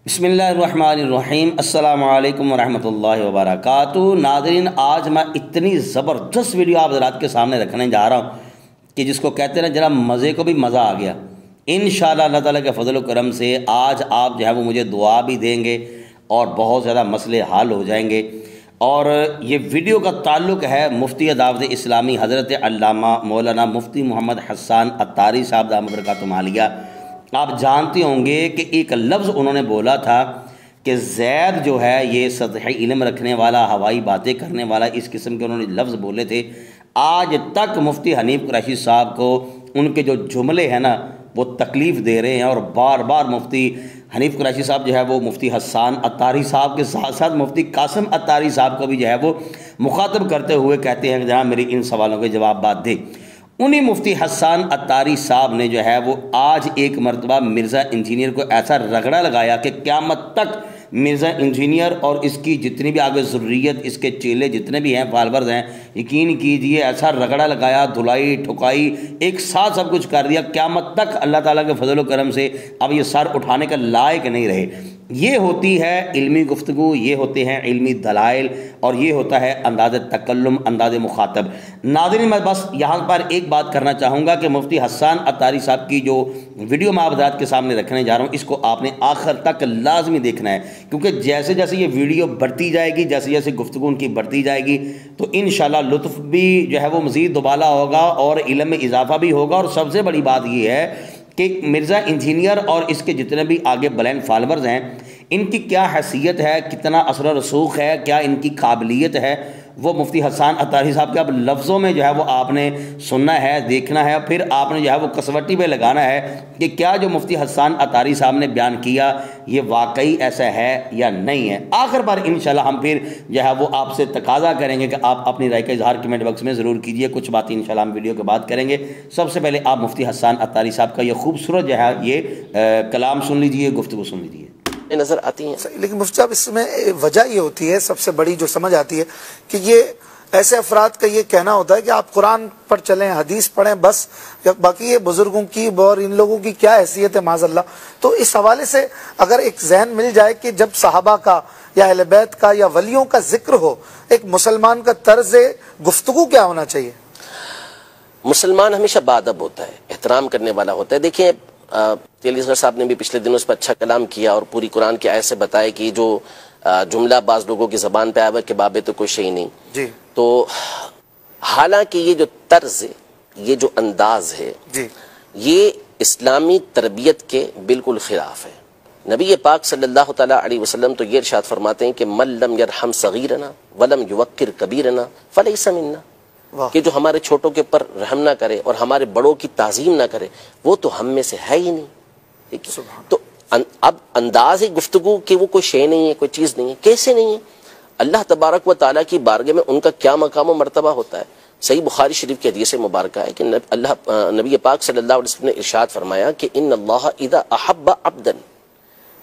بسم اللہ الرحمن الرحیم۔ السلام علیکم ورحمۃ اللہ وبرکاتہ۔ ناظرین، آج میں اتنی زبردست ویڈیو آپ حضرات کے سامنے رکھنے جا رہا ہوں کہ جس کو کہتے ہیں نا جناب مزے کو بھی مزہ آ گیا۔ انشاءاللہ اللہ تعالیٰ کے فضل و کرم سے آج آپ جو ہے وہ مجھے دعا بھی دیں گے اور بہت زیادہ مسئلے حل ہو جائیں گے۔ اور یہ ویڈیو کا تعلق ہے مفتی دعوت اسلامی حضرت علامہ مولانا مفتی محمد حسان عطاری صاحب دامت برکاتہ عالیہ۔ آپ جانتے ہوں گے کہ ایک لفظ انہوں نے بولا تھا کہ زید جو ہے یہ سطحی علم رکھنے والا، ہوائی باتیں کرنے والا، اس قسم کے انہوں نے لفظ بولے تھے۔ آج تک مفتی حنیف قریشی صاحب کو ان کے جو جملے ہیں نا وہ تکلیف دے رہے ہیں، اور بار بار مفتی حنیف قریشی صاحب جو ہے وہ مفتی حسان عطاری صاحب کے ساتھ ساتھ مفتی قاسم عطاری صاحب کو بھی جو ہے وہ مخاطب کرتے ہوئے کہتے ہیں کہ جہاں میری ان سوالوں کے جواب بات دے۔ انہی مفتی حسان عطاری صاحب نے جو ہے وہ آج ایک مرتبہ مرزا انجینئر کو ایسا رگڑا لگایا کہ قیامت تک مرزا انجینئر اور اس کی جتنی بھی آگے ضروریت، اس کے چیلے جتنے بھی ہیں، فالورز ہیں، یقین کیجئے ایسا رگڑا لگایا، دھلائی ٹھکائی ایک ساتھ سب کچھ کر دیا۔ قیامت تک اللہ تعالیٰ کے فضل و کرم سے اب یہ سر اٹھانے کا لائق نہیں رہے۔ یہ ہوتی ہے علمی گفتگو، یہ ہوتے ہیں علمی دلائل، اور یہ ہوتا ہے انداز تکلم، انداز مخاطب۔ ناظرین، میں بس یہاں پر ایک بات کرنا چاہوں گا کہ مفتی حسان عطاری صاحب کی جو ویڈیو میں آپ حضرات کے سامنے رکھنے جا رہا ہوں، اس کو آپ نے آخر تک لازمی دیکھنا ہے، کیونکہ جیسے جیسے یہ ویڈیو بڑھتی جائے گی، جیسے جیسے گفتگو ان کی بڑھتی جائے گی، تو انشاءاللہ لطف بھی جو ہے وہ مزید دوبالا ہوگا اور علم میں اضافہ بھی ہوگا۔ اور سب سے بڑی بات یہ ہے کہ مرزا انجینئر اور اس کے جتنے بھی آگے بلینڈ فالورز ہیں، ان کی کیا حیثیت ہے، کتنا اثر و رسوخ ہے، کیا ان کی قابلیت ہے، وہ مفتی حسان عطاری صاحب کے اب لفظوں میں جو ہے وہ آپ نے سننا ہے، دیکھنا ہے، پھر آپ نے جو ہے وہ کسوٹی پہ لگانا ہے کہ کیا جو مفتی حسان عطاری صاحب نے بیان کیا یہ واقعی ایسا ہے یا نہیں ہے۔ آخر پر انشاءاللہ ہم پھر جو ہے وہ آپ سے تقاضا کریں گے کہ آپ اپنی رائے کا اظہار کمنٹ باکس میں ضرور کیجئے۔ کچھ باتیں انشاءاللہ ہم ویڈیو کے بعد کریں گے۔ سب سے پہلے آپ مفتی حسان عطاری صاحب کا یہ خوبصورت جو ہے یہ کلام سن لیجئے، گفتگو سن لیجئے۔ نظر آتی ہیں، لیکن مفتی صاحب اس میں وجہ یہ ہوتی ہے، سب سے بڑی جو سمجھ آتی ہے کہ یہ ایسے افراد کا یہ کہنا ہوتا ہے کہ آپ قرآن پر چلیں، حدیث پڑھیں، بس باقی یہ بزرگوں کی اور ان لوگوں کی کیا حیثیت ہے معاذ اللہ۔ تو اس حوالے سے اگر ایک ذہن مل جائے کہ جب صحابہ کا یا اہل بیت کا یا ولیوں کا ذکر ہو، ایک مسلمان کا طرز گفتگو کیا ہونا چاہیے؟ مسلمان ہمیشہ باادب ہوتا ہے، احترام کرنے والا ہوتا ہے۔ دیکھیں تیلی اصغر صاحب نے بھی پچھلے دنوں اس پر اچھا کلام کیا اور پوری قرآن کی آیت سے بتایا کہ جو جملہ بعض لوگوں کی زبان پہ آیا کہ بابے تو کوئی شئی نہیں جی۔ تو حالانکہ یہ جو طرز، یہ جو انداز ہے، جی، یہ اسلامی تربیت کے بالکل خلاف ہے۔ نبی پاک صلی اللہ تعالیٰ علیہ وسلم تو یہ ارشاد فرماتے ہیں کہ من لم یرحم صغیرنا ولم یوقر کبیرنا فلیس منا، کہ جو ہمارے چھوٹوں کے پر رحم نہ کرے اور ہمارے بڑوں کی تعظیم نہ کرے وہ تو ہم میں سے ہے ہی نہیں۔ تو اب انداز گفتگو کہ وہ کوئی شے نہیں ہے، کوئی چیز نہیں ہے، کیسے نہیں ہے؟ اللہ تبارک و تعالیٰ کی بارگاہ میں ان کا کیا مقام و مرتبہ ہوتا ہے۔ صحیح بخاری شریف کی حدیث مبارکہ ہے کہ نبی پاک صلی اللہ علیہ وسلم نے ارشاد فرمایا کہ ان اللہ اذا احب عبدا،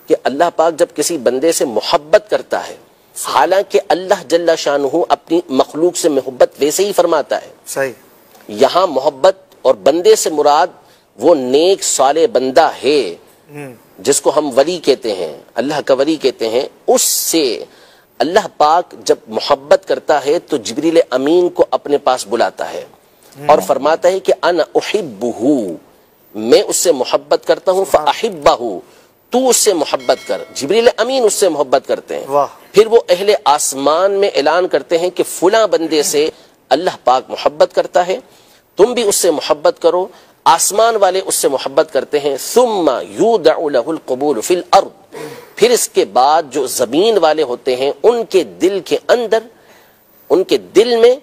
کہ اللہ پاک جب کسی بندے سے محبت کرتا ہے، حالانکہ اللہ جل شانہ اپنی مخلوق سے محبت ویسے ہی فرماتا ہے، صحیح، یہاں محبت اور بندے سے مراد وہ نیک صالح بندہ ہے جس کو ہم ولی کہتے ہیں، اللہ کا ولی کہتے ہیں، اس سے اللہ پاک جب محبت کرتا ہے تو جبریل امین کو اپنے پاس بلاتا ہے اور فرماتا ہے کہ انا احبہ، میں اس سے محبت کرتا ہوں، فاحبہ، تو اس سے محبت کر۔ جبریل امین اس سے محبت کرتے ہیں، پھر وہ اہل آسمان میں اعلان کرتے ہیں کہ فلاں بندے سے اللہ پاک محبت کرتا ہے، تم بھی اس سے محبت کرو۔ آسمان والے اس سے محبت کرتے ہیں، ثم یودع له القبول فی الارض، پھر اس کے بعد جو زمین والے ہوتے ہیں ان کے دل کے اندر، ان کے دل میں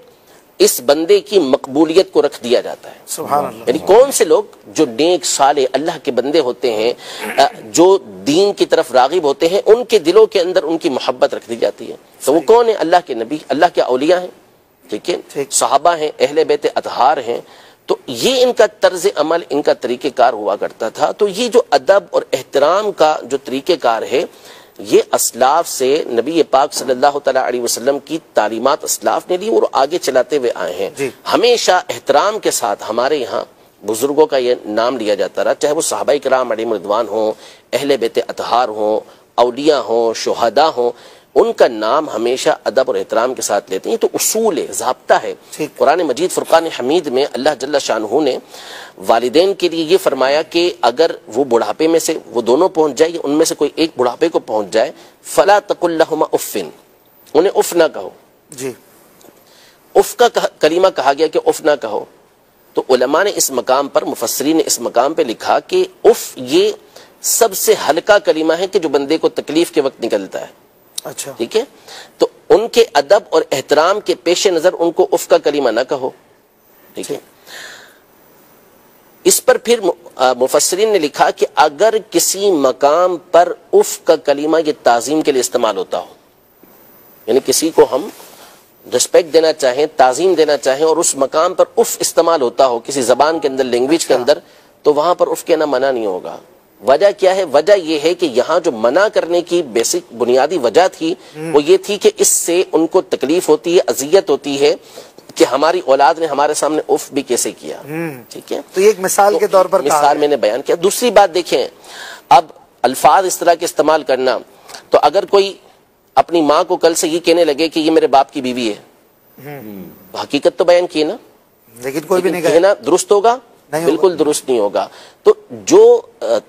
اس بندے کی مقبولیت کو رکھ دیا جاتا ہے۔ سبحان اللہ۔ یعنی کون سے لوگ جو نیک صالح اللہ کے بندے ہوتے ہیں، جو دین کی طرف راغب ہوتے ہیں، ان کے دلوں کے اندر ان کی محبت رکھ دی جاتی ہے۔ تو وہ کون ہیں؟ اللہ کے نبی، اللہ کے اولیاء ہیں، ٹھیک ہے، صحابہ ہیں، اہل بیت اطہار ہیں۔ تو یہ ان کا طرز عمل، ان کا طریقہ کار ہوا کرتا تھا۔ تو یہ جو ادب اور احترام کا جو طریقہ کار ہے، یہ اسلاف سے نبی پاک صلی اللہ تعالیٰ علیہ وسلم کی تعلیمات اسلاف نے لی اور آگے چلاتے ہوئے آئے ہیں۔ ہمیشہ احترام کے ساتھ ہمارے یہاں بزرگوں کا یہ نام لیا جاتا رہا، چاہے وہ صحابہ کرام علیہم رضوان ہوں، اہل بیت اطہار ہوں، اولیاء ہوں، شہداء ہوں، ان کا نام ہمیشہ ادب اور احترام کے ساتھ لیتے ہیں. یہ تو اصول ہے، ضابطہ ہے. قرآن مجید فرقان حمید میں اللہ جل شانہ نے والدین کے لیے یہ فرمایا کہ اگر وہ بڑھاپے میں سے وہ دونوں پہنچ جائے، ان میں سے کوئی ایک بڑھاپے کو پہنچ جائے، فلا تقل لہما اف، انہیں اف نہ کہو. جی، اف کا کلمہ کہا گیا کہ اف نہ کہو. تو علماء نے اس مقام پر، مفسرین نے اس مقام پہ لکھا کہ اف یہ سب سے ہلکا کلمہ ہے کہ جو بندے کو تکلیف کے وقت نکلتا ہے. اچھا، ٹھیک ہے، تو ان کے ادب اور احترام کے پیش نظر ان کو اف کا کلمہ نہ کہو. ٹھیک ہے. اس پر پھر مفسرین نے لکھا کہ اگر کسی مقام پر اف کا کلمہ یہ تعظیم کے لیے استعمال ہوتا ہو، یعنی کسی کو ہم رسپیکٹ دینا چاہیں، تعظیم دینا چاہیں، اور اس مقام پر اف استعمال ہوتا ہو کسی زبان کے اندر، لینگویج کے اندر، تو وہاں پر اف کہنا منع نہیں ہوگا. وجہ کیا ہے؟ وجہ یہ ہے کہ یہاں جو منع کرنے کی بیسک بنیادی وجہ تھی وہ یہ تھی کہ اس سے ان کو تکلیف ہوتی ہے، اذیت ہوتی ہے کہ ہماری اولاد نے ہمارے سامنے اف بھی کیسے کیا. ٹھیک ہے، تو یہ ایک مثال کے طور پر مثال میں نے بیان کیا. دوسری بات دیکھیں، اب الفاظ اس طرح کے استعمال کرنا، تو اگر کوئی اپنی ماں کو کل سے یہ کہنے لگے کہ یہ میرے باپ کی بیوی ہے، حقیقت تو بیان کی نا، لیکن کوئی بھی نہیں کہنا درست ہوگا؟ بالکل درست نہیں ہوگا. تو جو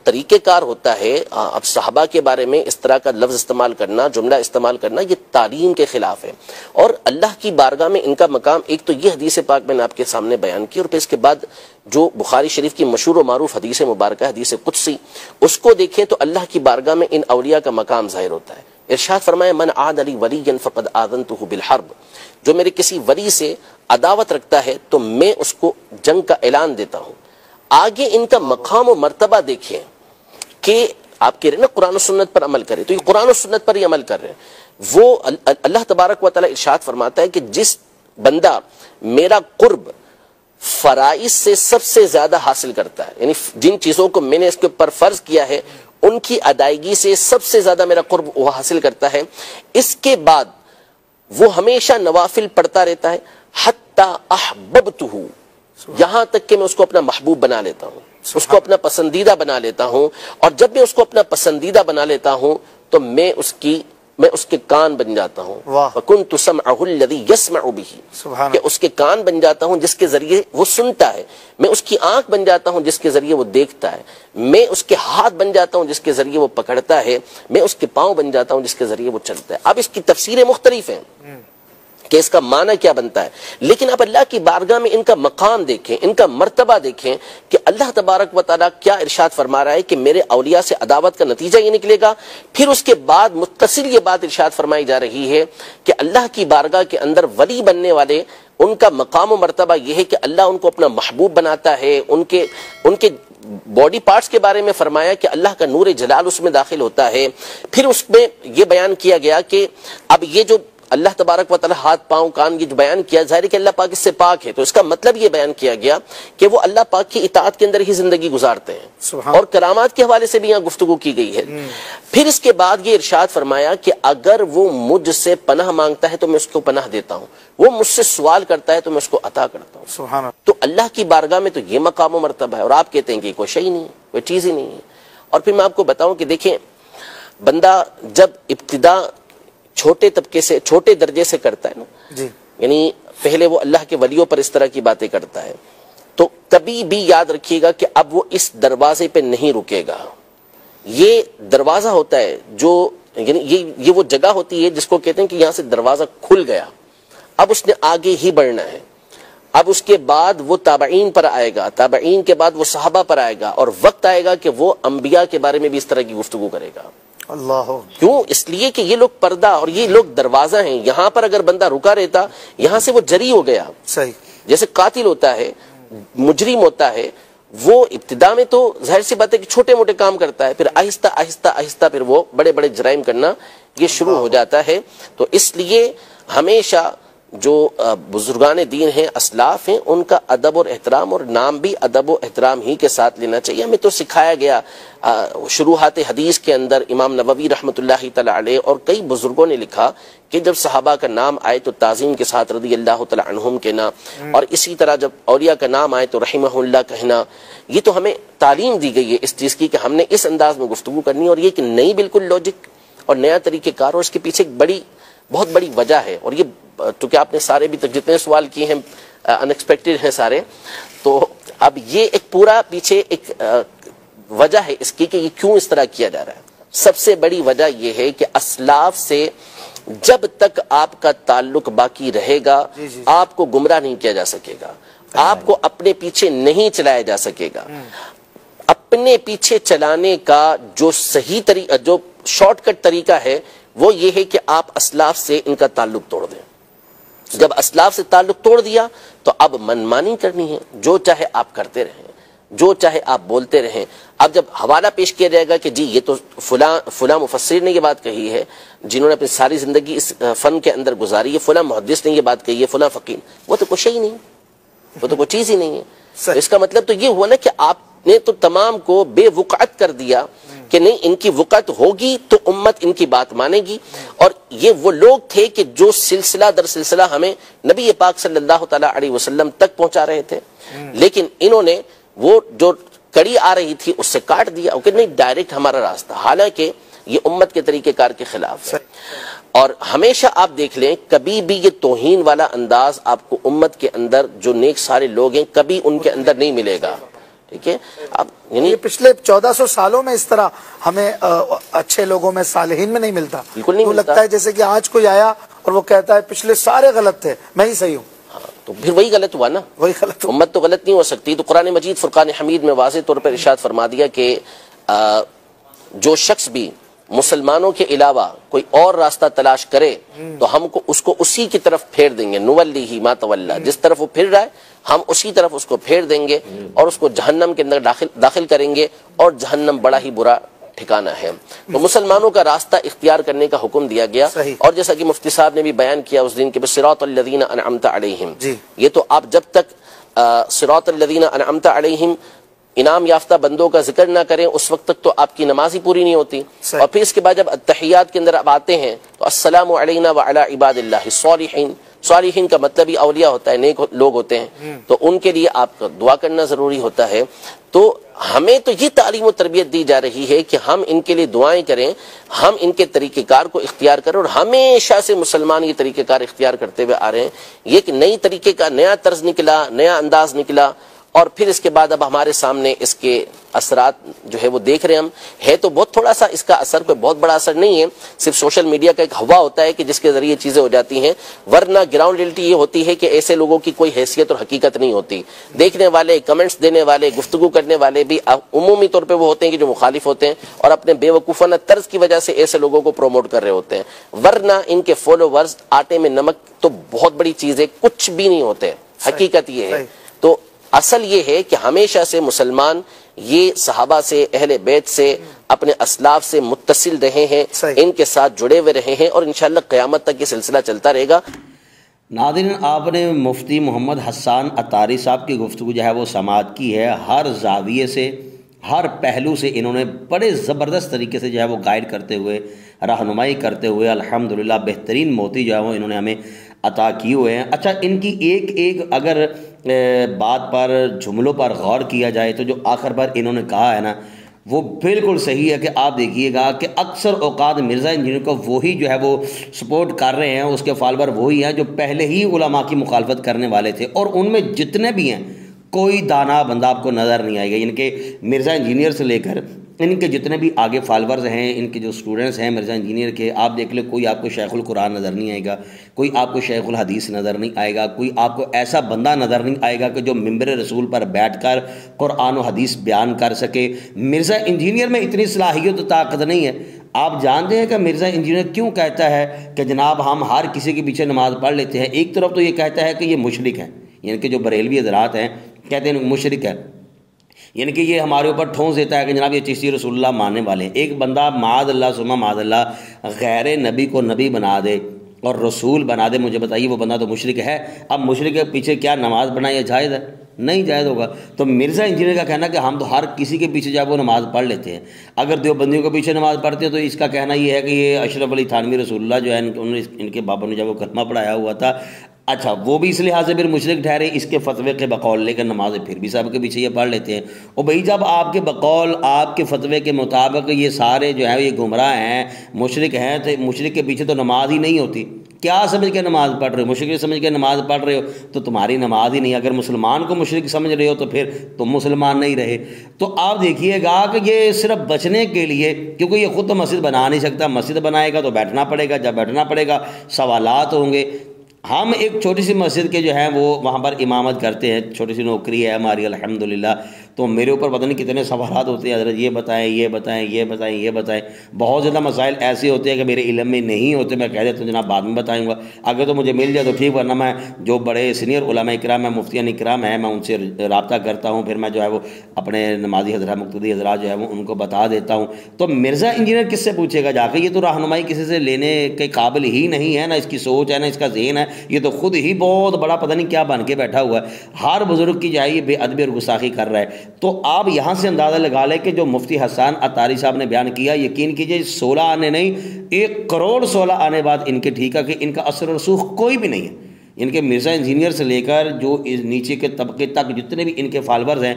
طریقہ کار ہوتا ہے اب صحابہ کے بارے میں اس طرح کا لفظ استعمال کرنا، جملہ استعمال کرنا، یہ تعلیم کے خلاف ہے. اور اللہ کی بارگاہ میں ان کا مقام، ایک تو یہ حدیث پاک میں نے آپ کے سامنے بیان کی، اور پھر اس کے بعد جو بخاری شریف کی مشہور و معروف حدیث مبارکہ، حدیث قدسی، اس کو دیکھیں تو اللہ کی بارگاہ میں ان اولیاء کا مقام ظاہر ہوتا ہے. ارشاد فرمایا من عاد علی ولیا فقد آذنتہ بالحرب، جو میرے کسی ولی سے عداوت رکھتا ہے تو میں اس کو جنگ کا اعلان دیتا ہوں. آگے ان کا مقام و مرتبہ دیکھیں کہ آپ کہہ رہے ہیں نا قرآن و سنت پر عمل کرے، تو یہ قرآن و سنت پر ہی عمل کر رہے ہیں. وہ اللہ تبارک و تعالی ارشاد فرماتا ہے کہ جس بندہ میرا قرب فرائض سے سب سے زیادہ حاصل کرتا ہے، یعنی جن چیزوں کو میں نے اس کے اوپر فرض کیا ہے ان کی ادائیگی سے سب سے زیادہ میرا قرب وہ حاصل کرتا ہے، اس کے بعد وہ ہمیشہ نوافل پڑھتا رہتا ہے، حتی احببتہ، یہاں تک کہ میں اس کو اپنا محبوب بنا لیتا ہوں، اس کو اپنا پسندیدہ بنا لیتا ہوں. اور جب میں اس کو اپنا پسندیدہ بنا لیتا ہوں تو میں اس کے کان بن جاتا ہوں. وَكُنْتُ سَمْعَهُ الَّذِي يَسْمَعُ بِهِ، کہ اس کے کان بن جاتا ہوں جس کے ذریعے وہ سنتا ہے. میں اس کی آنکھ بن جاتا ہوں جس کے ذریعے وہ دیکھتا ہے. میں اس کے ہاتھ بن جاتا ہوں جس کے ذریعے وہ پکڑتا ہے. میں اس کے پاؤں بن جاتا ہوں جس کے ذریعے وہ چلتا ہے. اب اس کی تفسیریں مختلف ہیں کہ اس کا معنی کیا بنتا ہے، لیکن اب اللہ کی بارگاہ میں ان کا مقام دیکھیں، ان کا مرتبہ دیکھیں کہ اللہ تبارک و تعالیٰ کیا ارشاد فرما رہا ہے کہ میرے اولیاء سے عداوت کا نتیجہ یہ نکلے گا. پھر اس کے بعد متصل یہ بات ارشاد فرمائی جا رہی ہے کہ اللہ کی بارگاہ کے اندر ولی بننے والے ان کا مقام و مرتبہ یہ ہے کہ اللہ ان کو اپنا محبوب بناتا ہے. ان کے باڈی پارٹس کے بارے میں فرمایا کہ اللہ کا نور جلال اس میں داخل ہوتا ہے. پھر اس میں یہ بیان کیا گیا کہ اب یہ جو اللہ تبارک و تعالی ہاتھ پاؤں کان یہ جو بیان کیا، ظاہر ہے کہ اللہ پاک اس سے پاک ہے، تو اس کا مطلب یہ بیان کیا گیا کہ وہ اللہ پاک کی اطاعت کے اندر ہی زندگی گزارتے ہیں. اور کرامات کے حوالے سے بھی یہاں گفتگو کی گئی ہے. پھر اس کے بعد یہ ارشاد فرمایا کہ اگر وہ مجھ سے پناہ مانگتا ہے تو میں اس کو پناہ دیتا ہوں، وہ مجھ سے سوال کرتا ہے تو میں اس کو عطا کرتا ہوں. سبحان اللہ. تو اللہ کی بارگاہ میں تو یہ مقام و مرتبہ ہے، اور آپ کہتے ہیں کہ کوئی شے ہی نہیں ہے، کوئی چیز ہی نہیں ہے. اور پھر میں آپ کو بتاؤں کہ دیکھیں، بندہ جب ابتدا چھوٹے طبقے سے، چھوٹے درجے سے کرتا ہے نا، جی، یعنی پہلے وہ اللہ کے ولیوں پر اس طرح کی باتیں کرتا ہے، تو کبھی بھی یاد رکھیے گا کہ اب وہ اس دروازے پہ نہیں رکے گا. یہ دروازہ ہوتا ہے جو، یعنی یہ وہ جگہ ہوتی ہے جس کو کہتے ہیں کہ یہاں سے دروازہ کھل گیا، اب اس نے آگے ہی بڑھنا ہے. اب اس کے بعد وہ تابعین پر آئے گا، تابعین کے بعد وہ صحابہ پر آئے گا، اور وقت آئے گا کہ وہ انبیاء کے بارے میں بھی اس طرح کی گفتگو کرے گا. اللہ. کیوں؟ اس لیے کہ یہ لوگ پردہ اور یہ لوگ دروازہ ہیں. یہاں پر اگر بندہ رکا رہتا، یہاں سے وہ جری ہو گیا. صحیح. جیسے قاتل ہوتا ہے، مجرم ہوتا ہے، وہ ابتدا میں تو ظاہر سی بات ہے کہ چھوٹے موٹے کام کرتا ہے، پھر آہستہ آہستہ آہستہ پھر وہ بڑے بڑے جرائم کرنا یہ شروع ہو جاتا ہے. تو اس لیے ہمیشہ جو بزرگان دین ہیں، اسلاف ہیں، ان کا ادب اور احترام، اور نام بھی ادب و احترام ہی کے ساتھ لینا چاہیے. ہمیں تو سکھایا گیا شروحات حدیث کے اندر، امام نووی رحمۃ اللہ تعالی علیہ اور کئی بزرگوں نے لکھا کہ جب صحابہ کا نام آئے تو تعظیم کے ساتھ رضی اللہ تعالی عنہم کہنا، اور اسی طرح جب اولیاء کا نام آئے تو رحمہ اللہ کہنا. یہ تو ہمیں تعلیم دی گئی ہے اس چیز کی کہ ہم نے اس انداز میں گفتگو کرنی، اور یہ کہ نہیں بالکل لاجک اور نیا طریقہ کار، اور اس کے پیچھے ایک بہت بڑی وجہ ہے. اور یہ چونکہ آپ نے سارے بھی تک جتنے سوال کیے ہیں ان ایکسپیکٹڈ ہیں سارے، تو اب یہ ایک پورا پیچھے ایک وجہ ہے اس کی کہ یہ کیوں اس طرح کیا جا رہا ہے. سب سے بڑی وجہ یہ ہے کہ اسلاف سے جب تک آپ کا تعلق باقی رہے گا آپ کو گمراہ نہیں کیا جا سکے گا، آپ کو اپنے پیچھے نہیں چلایا جا سکے گا. اپنے پیچھے چلانے کا جو صحیح طریقہ، جو شارٹ کٹ طریقہ ہے وہ یہ ہے کہ آپ اسلاف سے ان کا تعلق توڑ دیں. جب اسلاف سے تعلق توڑ دیا تو اب منمانی کرنی ہے، جو چاہے آپ کرتے رہیں، جو چاہے آپ بولتے رہیں. اب جب حوالہ پیش کیا جائے گا کہ جی یہ تو فلاں مفسر نے یہ بات کہی ہے جنہوں نے اپنی ساری زندگی اس فن کے اندر گزاری ہے، فلاں محدث نے یہ بات کہی ہے، فلاں فقیر، وہ تو کچھ ہی نہیں، وہ تو کوئی چیز ہی نہیں ہے. اس کا مطلب تو یہ ہوا نا کہ آپ نے تو تمام کو بے وقعت کر دیا کہ نہیں ان کی وقعت ہوگی تو امت ان کی بات مانے گی. اور یہ وہ لوگ تھے کہ جو سلسلہ در سلسلہ ہمیں نبی پاک صلی اللہ تعالی علیہ وسلم تک پہنچا رہے تھے، لیکن انہوں نے وہ جو کڑی آ رہی تھی اس سے کاٹ دیا کہ نہیں ڈائریکٹ ہمارا راستہ، حالانکہ یہ امت کے طریقہ کار کے خلاف ہے. اور ہمیشہ آپ دیکھ لیں کبھی بھی یہ توہین والا انداز آپ کو امت کے اندر جو نیک سارے لوگ ہیں کبھی ان کے اندر نہیں ملے گا. ٹھیک ہے، اب یہ پچھلے 1400 سالوں میں اس طرح ہمیں اچھے لوگوں میں صالحین میں نہیں ملتا. بالکل نہیں لگتا ہے جیسے کہ آج کوئی آیا اور وہ کہتا ہے پچھلے سارے غلط تھے میں ہی صحیح ہوں. تو پھر وہی غلط ہوا نا، وہی غلط. امت تو غلط نہیں ہو سکتی. تو قرآن مجید فرقان حمید میں واضح طور پر ارشاد فرما دیا کہ جو شخص بھی مسلمانوں کے علاوہ کوئی اور راستہ تلاش کرے تو ہم کو اس کو اسی کی طرف پھیر دیں گے، نولیہ ما تولی، جس طرف وہ پھر رہا ہے ہم اسی طرف اس کو پھیر دیں گے اور اس کو جہنم کے اندر داخل کریں گے، اور جہنم بڑا ہی برا ٹھکانہ ہے. تو مسلمانوں کا راستہ اختیار کرنے کا حکم دیا گیا. اور جیسا کہ مفتی صاحب نے بھی بیان کیا اس دن کے صراط الذین انعمت علیہم، یہ تو آپ جب تک صراط الذین انعمت علیہم انعام یافتہ بندوں کا ذکر نہ کریں اس وقت تک تو آپ کی نماز ہی پوری نہیں ہوتی. اور پھر اس کے بعد جب التحیات کے اندر اب آتے ہیں تو السلام علینا وعلی عباد اللہ الصالحین، صالحین کا مطلب ہی اولیاء ہوتا ہے، نیک لوگ ہوتے ہیں، تو ان کے لیے آپ کا دعا کرنا ضروری ہوتا ہے. تو ہمیں تو یہ تعلیم و تربیت دی جا رہی ہے کہ ہم ان کے لیے دعائیں کریں، ہم ان کے طریقہ کار کو اختیار کریں، اور ہمیشہ سے مسلمان یہ طریقہ کار اختیار کرتے ہوئے آ رہے ہیں. یہ ایک نئی طریقے کا نیا طرز نکلا، نیا انداز نکلا، اور پھر اس کے بعد اب ہمارے سامنے اس کے اثرات جو ہے وہ دیکھ رہے ہیں ہم. ہے تو بہت تھوڑا سا اس کا اثر، کوئی بہت بڑا اثر نہیں ہے، صرف سوشل میڈیا کا ایک ہوا ہوتا ہے کہ جس کے ذریعے چیزیں ہو جاتی ہیں، ورنہ گراؤنڈ ریئلٹی یہ ہوتی ہے کہ ایسے لوگوں کی کوئی حیثیت اور حقیقت نہیں ہوتی. دیکھنے والے، کمنٹس دینے والے، گفتگو کرنے والے بھی عمومی طور پہ وہ ہوتے ہیں کہ جو مخالف ہوتے ہیں اور اپنے بے وقوفانہ طرز کی وجہ سے ایسے لوگوں کو پروموٹ کر رہے ہوتے ہیں، ورنہ ان کے فالوورز آٹے میں نمک تو بہت بڑی چیز ہے، کچھ بھی نہیں ہوتے. حقیقت یہ ہے. تو اصل یہ ہے کہ ہمیشہ سے مسلمان یہ صحابہ سے، اہل بیت سے، اپنے اسلاف سے متصل رہے ہیں، ان کے ساتھ جڑے ہوئے رہے ہیں، اور انشاءاللہ قیامت تک یہ سلسلہ چلتا رہے گا. ناظرین، آپ نے مفتی محمد حسان عطاری صاحب کی گفتگو جو ہے وہ سماعت کی ہے. ہر زاویے سے، ہر پہلو سے انہوں نے بڑے زبردست طریقے سے جو ہے وہ گائیڈ کرتے ہوئے، رہنمائی کرتے ہوئے الحمدللہ بہترین موتی جو ہے وہ انہوں نے ہمیں عطا کیے ہوئے ہیں. اچھا، ان کی ایک ایک اگر بات پر، جملوں پر غور کیا جائے تو جو آخر پر انہوں نے کہا ہے نا وہ بالکل صحیح ہے. کہ آپ دیکھیے گا کہ اکثر اوقات مرزا انجینئر کو وہی جو ہے وہ سپورٹ کر رہے ہیں، اس کے فالوور وہی ہیں جو پہلے ہی علماء کی مخالفت کرنے والے تھے، اور ان میں جتنے بھی ہیں کوئی دانا بندہ آپ کو نظر نہیں آئے گا. ان کے مرزا انجینئر سے لے کر ان کے جتنے بھی آگے فالورز ہیں، ان کے جو اسٹوڈنٹس ہیں مرزا انجینئر کے، آپ دیکھ لیں کوئی آپ کو شیخ القرآن نظر نہیں آئے گا، کوئی آپ کو شیخ الحدیث نظر نہیں آئے گا، کوئی آپ کو ایسا بندہ نظر نہیں آئے گا کہ جو ممبر رسول پر بیٹھ کر قرآن و حدیث بیان کر سکے. مرزا انجینئر میں اتنی صلاحیت و طاقت نہیں ہے. آپ جانتے ہیں کہ مرزا انجینئر کیوں کہتا ہے کہ جناب ہم ہر کسی کے پیچھے نماز پڑھ لیتے ہیں؟ ایک طرف تو یہ کہتا ہے کہ یہ مشرک ہے، یعنی کہ جو بریلوی حضرات ہیں کہتے ہیں مشرک ہے، یعنی کہ یہ ہمارے اوپر ٹھونس دیتا ہے کہ جناب یہ چشتی رسول اللہ ماننے والے ہیں. ایک بندہ معاذ اللہ ثم معاذ اللہ غیر نبی کو نبی بنا دے اور رسول بنا دے، مجھے بتائیے وہ بندہ تو مشرک ہے. اب مشرک کے پیچھے کیا نماز پڑھنا یہ جائز ہے؟ نہیں جائز ہوگا. تو مرزا انجینئر کا کہنا کہ ہم تو ہر کسی کے پیچھے جب وہ نماز پڑھ لیتے ہیں. اگر دیوبندیوں کے پیچھے نماز پڑھتے ہیں تو اس کا کہنا یہ ہے کہ یہ اشرف علی تھانوی رسول اللہ جو ہے ان کے بابا نے جب وہ کلمہ پڑھایا ہوا تھا اچھا وہ بھی اس لحاظ سے پھر مشرک ٹھہرے اس کے فتوے کے بقول، لیکن نمازیں پھر بھی سب کے پیچھے یہ پڑھ لیتے ہیں۔ اور بھائی جب آپ کے بقول آپ کے فتوے کے مطابق یہ سارے جو ہے یہ گمراہ ہیں، مشرک ہیں، تو مشرک کے پیچھے تو نماز ہی نہیں ہوتی، کیا سمجھ کے نماز پڑھ رہے ہو؟ مشرک سمجھ کے نماز پڑھ رہے ہو تو تمہاری نماز ہی نہیں۔ اگر مسلمان کو مشرک سمجھ رہے ہو تو پھر تم مسلمان نہیں رہے۔ تو آپ دیکھیے گا کہ یہ صرف بچنے کے لیے، کیونکہ یہ خود تو مسجد بنا نہیں سکتا، مسجد بنائے گا تو بیٹھنا پڑے گا، جب بیٹھنا پڑے گا سوالات ہوں گے۔ ہم ایک چھوٹی سی مسجد کے جو ہیں وہ وہاں پر امامت کرتے ہیں، چھوٹی سی نوکری ہے ہماری الحمدللہ، تو میرے اوپر پتہ نہیں کتنے سوالات ہوتے ہیں، حضرت یہ بتائیں یہ بتائیں یہ بتائیں یہ بتائیں، بہت زیادہ مسائل ایسے ہوتے ہیں کہ میرے علم میں نہیں ہوتے، میں کہہ دیتا ہوں جناب بعد میں بتائوں گا، اگر تو مجھے مل جائے تو ٹھیک، ورنہ میں جو بڑے سینئر علماء کرام ہیں، مفتیان کرام ہیں، میں ان سے رابطہ کرتا ہوں، پھر میں جو ہے وہ اپنے نمازی حضرات مقتدی حضرات جو ہے وہ ان کو بتا دیتا ہوں۔ تو مرزا انجینئر کس سے پوچھے گا جا کے؟ یہ تو رہنمائی کسی سے لینے کے قابل ہی نہیں ہے، نہ اس کی سوچ ہے نہ اس کا ذہن ہے، یہ تو خود ہی بہت بڑا پتہ نہیں کیا بن کے بیٹھا ہوا ہے، ہر بزرگ کی جائے بے ادبی اور گستاخی کر رہا ہے۔ تو آپ یہاں سے اندازہ لگا لیں کہ جو مفتی حسان عطاری صاحب نے بیان کیا، یقین کیجئے 16 آنے نہیں 1 کروڑ 16 آنے بعد ان کے ٹھیک ہے کہ ان کا اثر و رسوخ کوئی بھی نہیں ہے۔ ان کے مرزا انجینئر سے لے کر جو نیچے کے طبقے تک جتنے بھی ان کے فالورز ہیں،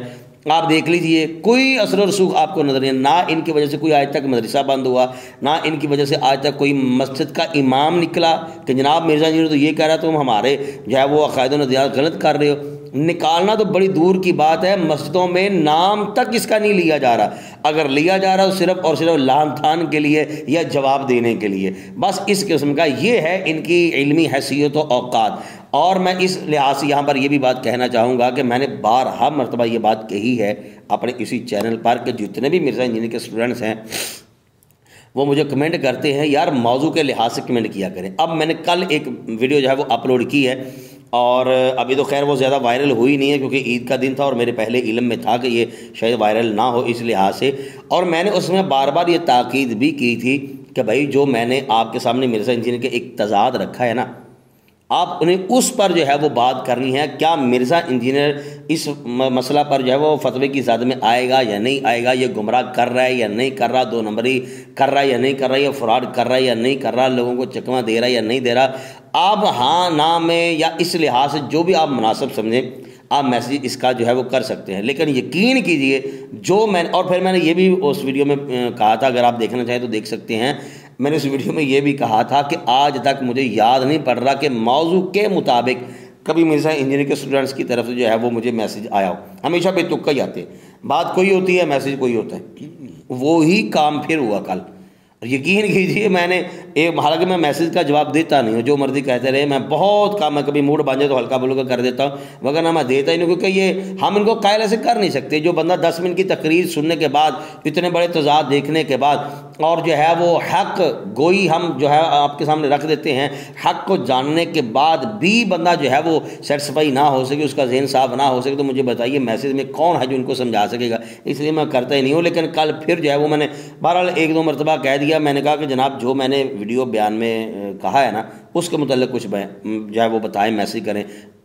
آپ دیکھ لیجئے کوئی اثر و رسوخ آپ کو نظر نہیں، نہ ان کی وجہ سے کوئی آج تک مدرسہ بند ہوا، نہ ان کی وجہ سے آج تک کوئی مسجد کا امام نکلا کہ جناب مرزا انجینئر تو یہ کہہ رہا تم ہمارے جو ہے وہ عقائد و نظریات غلط کر رہے ہو۔ نکالنا تو بڑی دور کی بات ہے، مسجدوں میں نام تک اس کا نہیں لیا جا رہا، اگر لیا جا رہا صرف اور صرف لان تھان کے لیے یا جواب دینے کے لیے، بس اس قسم کا یہ ہے ان کی علمی حیثیت و اوقات۔ اور میں اس لحاظ سے یہاں پر یہ بھی بات کہنا چاہوں گا کہ میں نے بارہا مرتبہ یہ بات کہی ہے اپنے اسی چینل پر کہ جتنے بھی مرزا انجینئر کے اسٹوڈنٹس ہیں وہ مجھے کمنٹ کرتے ہیں یار موضوع کے لحاظ سے کمنٹ کیا کریں۔ اب میں نے کل ایک ویڈیو جو ہے وہ اپلوڈ کی ہے، اور ابھی تو خیر وہ زیادہ وائرل ہوئی نہیں ہے کیونکہ عید کا دن تھا اور میرے پہلے علم میں تھا کہ یہ شاید وائرل نہ ہو اس لحاظ سے، اور میں نے اس میں بار بار یہ تاکید بھی کی تھی کہ بھائی جو میں نے آپ کے سامنے مرزا انجینئر کے ایک تضاد رکھا ہے نا، آپ انہیں اس پر جو ہے وہ بات کرنی ہے۔ کیا مرزا انجینئر اس مسئلہ پر جو ہے وہ فتوے کی زد میں آئے گا یا نہیں آئے گا، یہ گمراہ کر رہا ہے یا نہیں کر رہا، 2 نمبری کر رہا ہے یا نہیں کر رہا، یہ فراڈ کر رہا ہے یا نہیں کر رہا، لوگوں کو چکمہ دے رہا ہے یا نہیں دے رہا، آپ ہاں نہ میں یا اس لحاظ سے جو بھی آپ مناسب سمجھیں آپ میسیج اس کا جو ہے وہ کر سکتے ہیں، لیکن یقین کیجئے جو میں، اور پھر میں نے یہ بھی اس ویڈیو میں کہا تھا، اگر آپ دیکھنا چاہیں تو دیکھ سکتے ہیں، میں نے اس ویڈیو میں یہ بھی کہا تھا کہ آج تک مجھے یاد نہیں پڑ رہا کہ موضوع کے مطابق کبھی مرزا انجینئر کے اسٹوڈنٹس کی طرف سے جو ہے وہ مجھے میسیج آیا ہو، ہمیشہ بے تکا ہی آتے ہیں، بات کوئی ہوتی ہے میسیج کوئی ہوتا ہے، وہی کام پھر ہوا کل۔ یقین کیجئے میں نے حالانکہ میں میسیج کا جواب دیتا نہیں ہوں، جو مرضی کہتے رہے، میں بہت کام، میں کبھی موڈ بن جائے تو ہلکا بلکا کر دیتا ہوں، وگرنہ میں دیتا ہی نہیں، کیونکہ یہ ہم ان کو قائل ایسے کر نہیں سکتے۔ جو بندہ 10 منٹ کی تقریر سننے کے بعد، اتنے بڑے تضاد دیکھنے کے بعد، اور جو ہے وہ حق گوئی ہم جو ہے آپ کے سامنے رکھ دیتے ہیں، حق کو جاننے کے بعد بھی بندہ جو ہے وہ سیٹسفائی نہ ہو سکے، اس کا ذہن صاف نہ ہو سکے، تو مجھے بتائیے میسیج میں کون ہے جو ان کو سمجھا سکے گا؟ اس لیے میں کرتا ہی نہیں ہوں۔ لیکن کل پھر جو ہے وہ میں نے بہرحال 1-2 مرتبہ کہہ دیا، میں نے کہا کہ جناب جو میں نے ویڈیو بیان میں کہا ہے نا اس کے متعلق کچھ جو ہے وہ بتائیں، میسیج کریں۔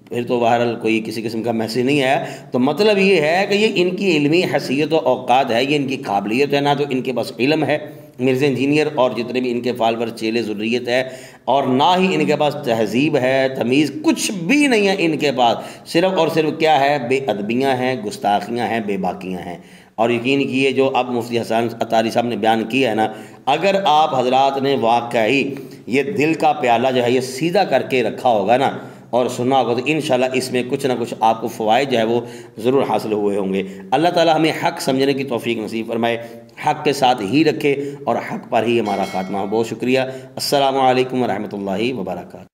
پھر تو بہرحال کوئی کسی قسم کا میسیج نہیں آیا، تو مطلب یہ ہے کہ یہ ان کی علمی حیثیت و اوقات ہے، یہ ان کی قابلیت ہے، نہ تو ان کے پاس علم ہے مرزا انجینئر اور جتنے بھی ان کے فالور چیلے ضروریت ہے، اور نہ ہی ان کے پاس تہذیب ہے، تمیز کچھ بھی نہیں ہے ان کے پاس، صرف اور صرف کیا ہے، بے ادبیاں ہیں، گستاخیاں ہیں، بے باکیاں ہیں۔ اور یقین کیے جو اب مفتی حسان عطاری صاحب نے بیان کیا ہے نا، اگر آپ حضرات نے واقعی یہ دل کا پیالہ جو ہے یہ سیدھا کر کے رکھا ہوگا نا اور سننا ہوگا تو انشاءاللہ اس میں کچھ نہ کچھ آپ کو فوائد جو ہے وہ ضرور حاصل ہوئے ہوں گے۔ اللہ تعالی ہمیں حق سمجھنے کی توفیق نصیب فرمائے، حق کے ساتھ ہی رکھے اور حق پر ہی ہمارا خاتمہ ہو۔ بہت شکریہ۔ السلام علیکم ورحمۃ اللہ وبرکاتہ۔